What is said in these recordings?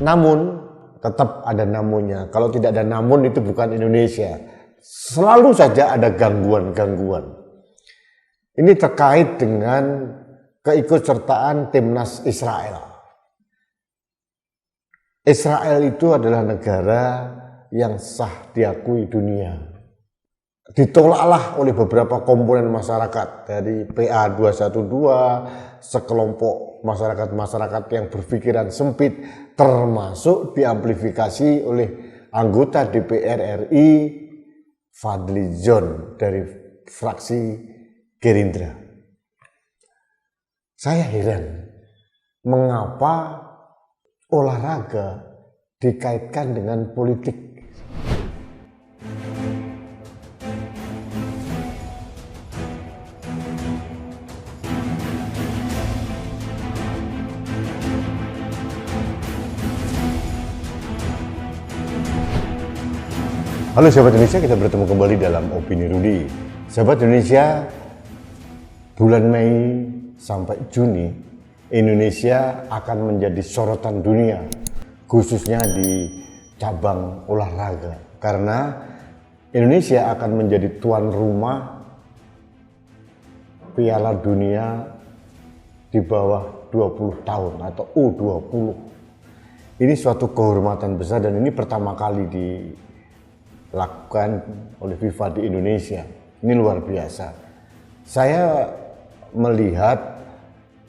Namun, tetap ada namunnya. Kalau tidak ada namun, itu bukan Indonesia. Selalu saja ada gangguan-gangguan. Ini terkait dengan keikutsertaan timnas Israel. Israel itu adalah negara yang sah diakui dunia. Ditolaklah oleh beberapa komponen masyarakat, dari PA212, sekelompok masyarakat-masyarakat yang berpikiran sempit, termasuk diamplifikasi oleh anggota DPR RI Fadly Zon dari fraksi Gerindra. Saya heran mengapa olahraga dikaitkan dengan politik. Halo sahabat Indonesia, kita bertemu kembali dalam Opini Rudi. Sahabat Indonesia, bulan Mei sampai Juni, Indonesia akan menjadi sorotan dunia, khususnya di cabang olahraga. Karena Indonesia akan menjadi tuan rumah Piala Dunia di bawah 20 tahun atau U20. Ini suatu kehormatan besar dan ini pertama kali dilakukan oleh FIFA di Indonesia. Ini luar biasa. Saya melihat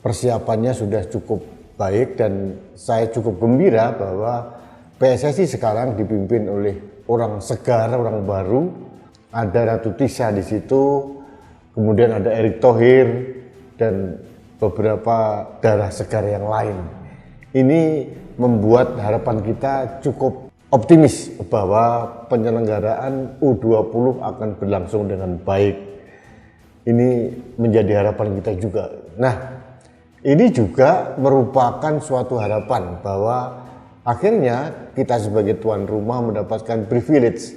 persiapannya sudah cukup baik dan saya cukup gembira bahwa PSSI sekarang dipimpin oleh orang segar, orang baru. Ada Ratu Tisha di situ, kemudian ada Erick Thohir dan beberapa darah segar yang lain. Ini membuat harapan kita cukup optimis bahwa penyelenggaraan U20 akan berlangsung dengan baik. Ini menjadi harapan kita juga. Nah, ini juga merupakan suatu harapan bahwa akhirnya kita sebagai tuan rumah mendapatkan privilege.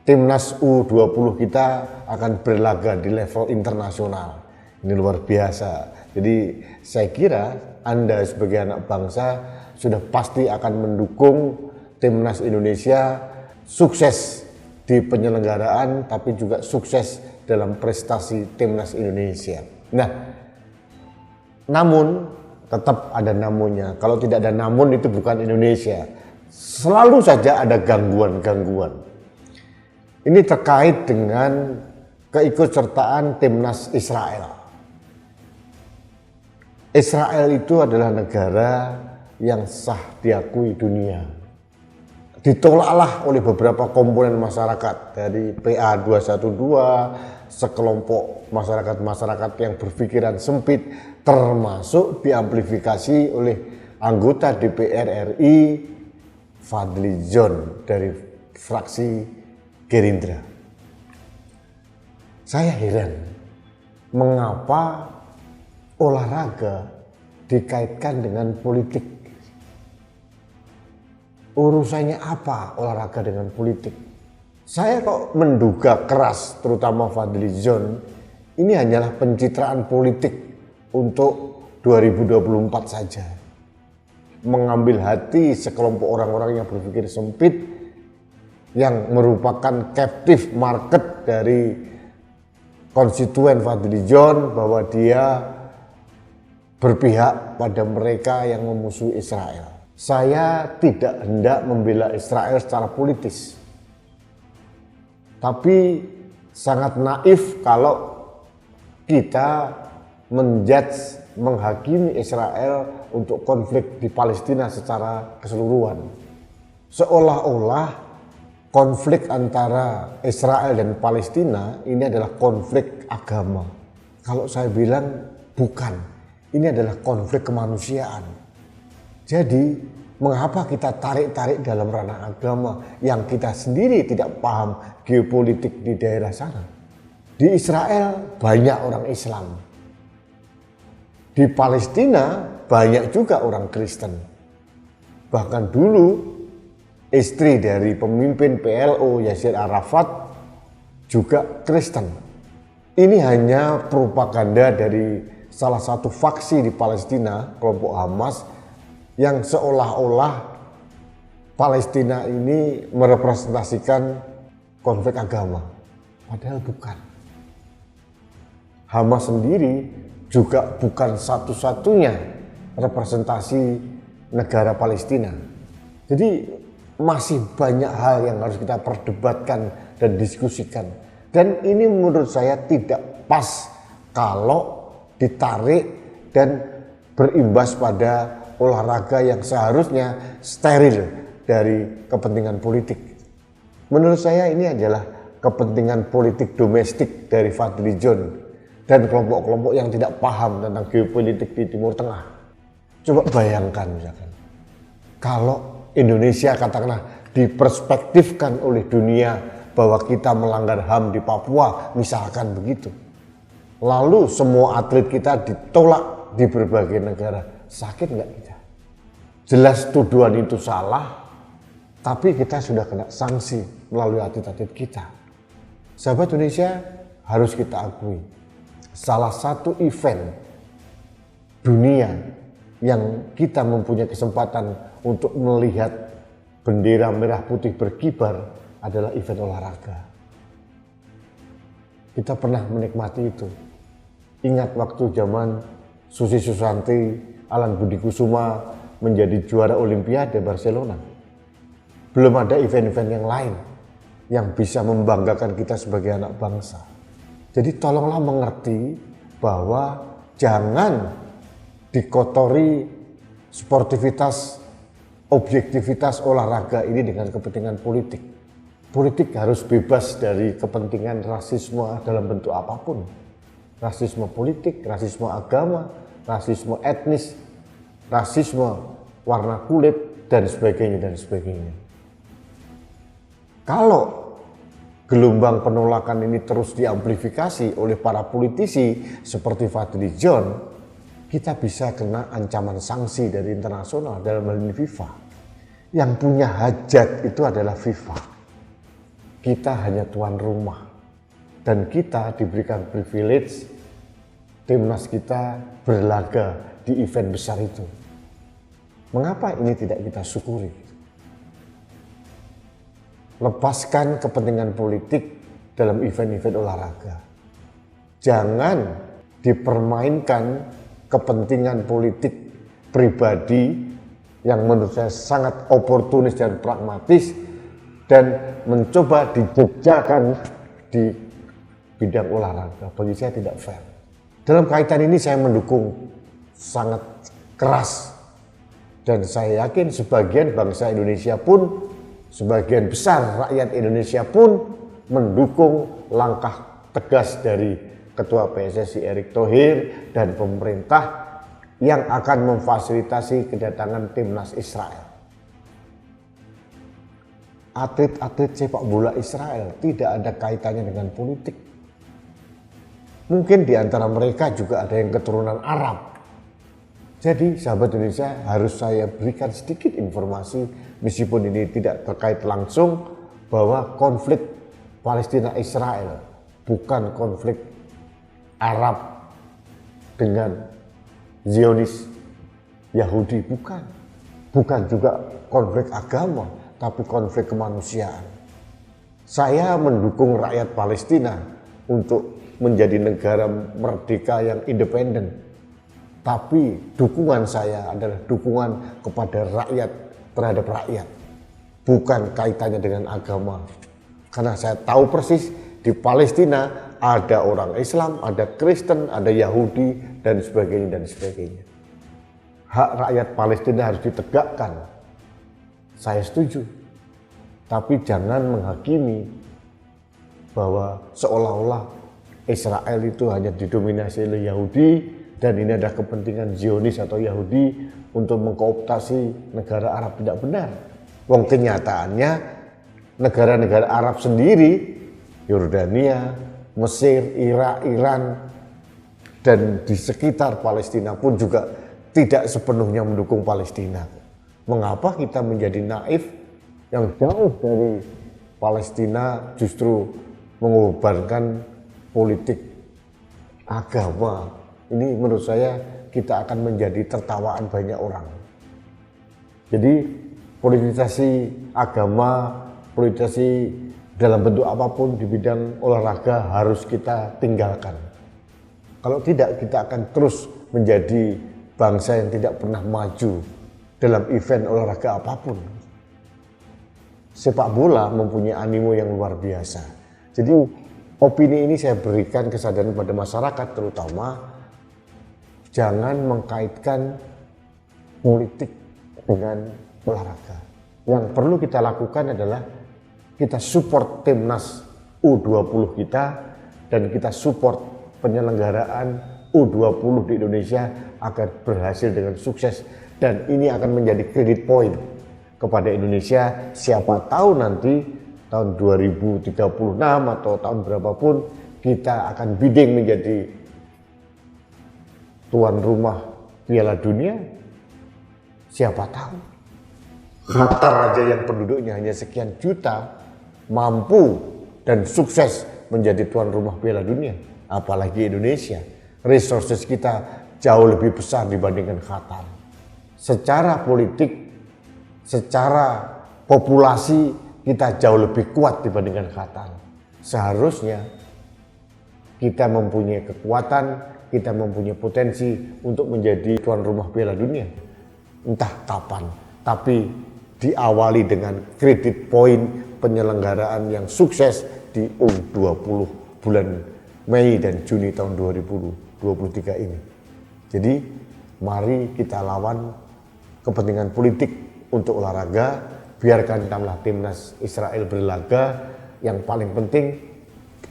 Timnas U20 kita akan berlaga di level internasional. Ini luar biasa. Jadi saya kira Anda sebagai anak bangsa sudah pasti akan mendukung Timnas Indonesia sukses di penyelenggaraan, tapi juga sukses dalam prestasi Timnas Indonesia. Nah, namun tetap ada namunnya. Kalau tidak ada namun, itu bukan Indonesia. Selalu saja ada gangguan-gangguan. Ini terkait dengan keikutsertaan Timnas Israel. Israel itu adalah negara yang sah diakui dunia. Ditolaklah oleh beberapa komponen masyarakat, dari PA212, sekelompok masyarakat-masyarakat yang berpikiran sempit, termasuk diamplifikasi oleh anggota DPR RI Fadly Zon dari fraksi Gerindra. Saya heran mengapa olahraga dikaitkan dengan politik. Urusannya apa olahraga dengan politik? Saya kok menduga keras, terutama Fadly Zon, ini hanyalah pencitraan politik untuk 2024 saja. Mengambil hati sekelompok orang-orang yang berpikir sempit, yang merupakan captive market dari konstituen Fadly Zon, bahwa dia berpihak pada mereka yang memusuhi Israel. Saya tidak hendak membela Israel secara politis, tapi sangat naif kalau kita menjudge, menghakimi Israel untuk konflik di Palestina secara keseluruhan. Seolah-olah konflik antara Israel dan Palestina ini adalah konflik agama. Kalau saya bilang bukan, ini adalah konflik kemanusiaan. Jadi, mengapa kita tarik-tarik dalam ranah agama yang kita sendiri tidak paham geopolitik di daerah sana? Di Israel banyak orang Islam. Di Palestina banyak juga orang Kristen. Bahkan dulu istri dari pemimpin PLO Yasir Arafat juga Kristen. Ini hanya propaganda dari salah satu faksi di Palestina, kelompok Hamas, yang seolah-olah Palestina ini merepresentasikan konflik agama, padahal bukan. Hamas sendiri juga bukan satu-satunya representasi negara Palestina. Jadi masih banyak hal yang harus kita perdebatkan dan diskusikan. Dan ini menurut saya tidak pas kalau ditarik dan berimbas pada olahraga yang seharusnya steril dari kepentingan politik. Menurut saya ini adalah kepentingan politik domestik dari Fadly John dan kelompok-kelompok yang tidak paham tentang geopolitik di Timur Tengah. Coba bayangkan misalkan, kalau Indonesia katakanlah diperspektifkan oleh dunia bahwa kita melanggar HAM di Papua, misalkan begitu. Lalu semua atlet kita ditolak di berbagai negara, sakit nggak kita? Jelas tuduhan itu salah, tapi kita sudah kena sanksi melalui atlet-atlet kita. Sahabat Indonesia, harus kita akui, salah satu event dunia yang kita mempunyai kesempatan untuk melihat bendera merah putih berkibar adalah event olahraga. Kita pernah menikmati itu. Ingat waktu zaman Susi Susanti, Alan Budi Kusuma menjadi juara Olimpiade Barcelona. Belum ada event-event yang lain yang bisa membanggakan kita sebagai anak bangsa. Jadi tolonglah mengerti bahwa jangan dikotori sportivitas, objektivitas olahraga ini dengan kepentingan politik. Politik harus bebas dari kepentingan rasisme dalam bentuk apapun. Rasisme politik, rasisme agama, rasisme etnis, rasisme warna kulit, dan sebagainya, dan sebagainya. Kalau gelombang penolakan ini terus diamplifikasi oleh para politisi seperti Fadly John, kita bisa kena ancaman sanksi dari internasional dalam hal ini FIFA. Yang punya hajat itu adalah FIFA. Kita hanya tuan rumah. Dan kita diberikan privilege timnas kita berlaga di event besar itu. Mengapa ini tidak kita syukuri? Lepaskan kepentingan politik dalam event-event olahraga. Jangan dipermainkan kepentingan politik pribadi yang menurut saya sangat oportunis dan pragmatis dan mencoba dijejakan di bidang olahraga. Bagi saya tidak fair. Dalam kaitan ini saya mendukung sangat keras dan saya yakin sebagian bangsa Indonesia pun, sebagian besar rakyat Indonesia pun mendukung langkah tegas dari Ketua PSSI Erick Thohir dan pemerintah yang akan memfasilitasi kedatangan timnas Israel. Atlet-atlet sepak bola Israel tidak ada kaitannya dengan politik. Mungkin di antara mereka juga ada yang keturunan Arab. Jadi sahabat Indonesia, harus saya berikan sedikit informasi meskipun ini tidak terkait langsung bahwa konflik Palestina-Israel bukan konflik Arab dengan Zionis Yahudi, bukan juga konflik agama, tapi konflik kemanusiaan. Saya mendukung rakyat Palestina untuk menjadi negara merdeka yang independen. Tapi dukungan saya adalah dukungan kepada rakyat, terhadap rakyat. Bukan kaitannya dengan agama. Karena saya tahu persis di Palestina ada orang Islam, ada Kristen, ada Yahudi, dan sebagainya, dan sebagainya. Hak rakyat Palestina harus ditegakkan. Saya setuju. Tapi jangan menghakimi bahwa seolah-olah Israel itu hanya didominasi oleh Yahudi dan ini ada kepentingan Zionis atau Yahudi untuk mengkooptasi negara Arab. Tidak benar. Wong kenyataannya negara-negara Arab sendiri, Yordania, Mesir, Irak, Iran, dan di sekitar Palestina pun juga tidak sepenuhnya mendukung Palestina. Mengapa kita menjadi naif yang jauh dari Palestina justru mengorbankan politik agama? Ini menurut saya kita akan menjadi tertawaan banyak orang. Jadi politisasi agama, politisasi dalam bentuk apapun di bidang olahraga harus kita tinggalkan. Kalau tidak, kita akan terus menjadi bangsa yang tidak pernah maju dalam event olahraga apapun. Sepak bola mempunyai animo yang luar biasa. Jadi opini ini saya berikan kesadaran pada masyarakat, terutama jangan mengkaitkan politik dengan olahraga. Yang perlu kita lakukan adalah kita support timnas U20 kita dan kita support penyelenggaraan U20 di Indonesia agar berhasil dengan sukses, dan ini akan menjadi credit point kepada Indonesia. Siapa tahu nanti tahun 2036 atau tahun berapapun kita akan bidding menjadi tuan rumah Piala Dunia. Siapa tahu Qatar aja yang penduduknya hanya sekian juta mampu dan sukses menjadi tuan rumah Piala Dunia, apalagi Indonesia. Resources kita jauh lebih besar dibandingkan Qatar. Secara politik, secara populasi kita jauh lebih kuat dibandingkan Qatar. Seharusnya kita mempunyai kekuatan, kita mempunyai potensi untuk menjadi tuan rumah Piala Dunia. Entah kapan, tapi diawali dengan credit point penyelenggaraan yang sukses di U20 bulan Mei dan Juni tahun 2023 ini. Jadi mari kita lawan kepentingan politik untuk olahraga, biarkan timnas Israel berlaga. Yang paling penting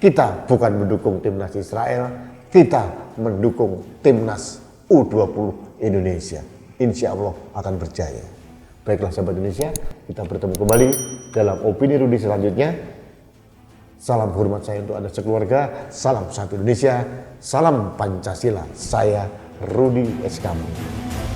kita bukan mendukung timnas Israel, kita mendukung timnas U20 Indonesia. Insya Allah akan berjaya. Baiklah sahabat Indonesia, kita bertemu kembali dalam opini Rudi selanjutnya. Salam hormat saya untuk Anda sekeluarga, salam satu Indonesia, salam Pancasila. Saya Rudi S. Kamil.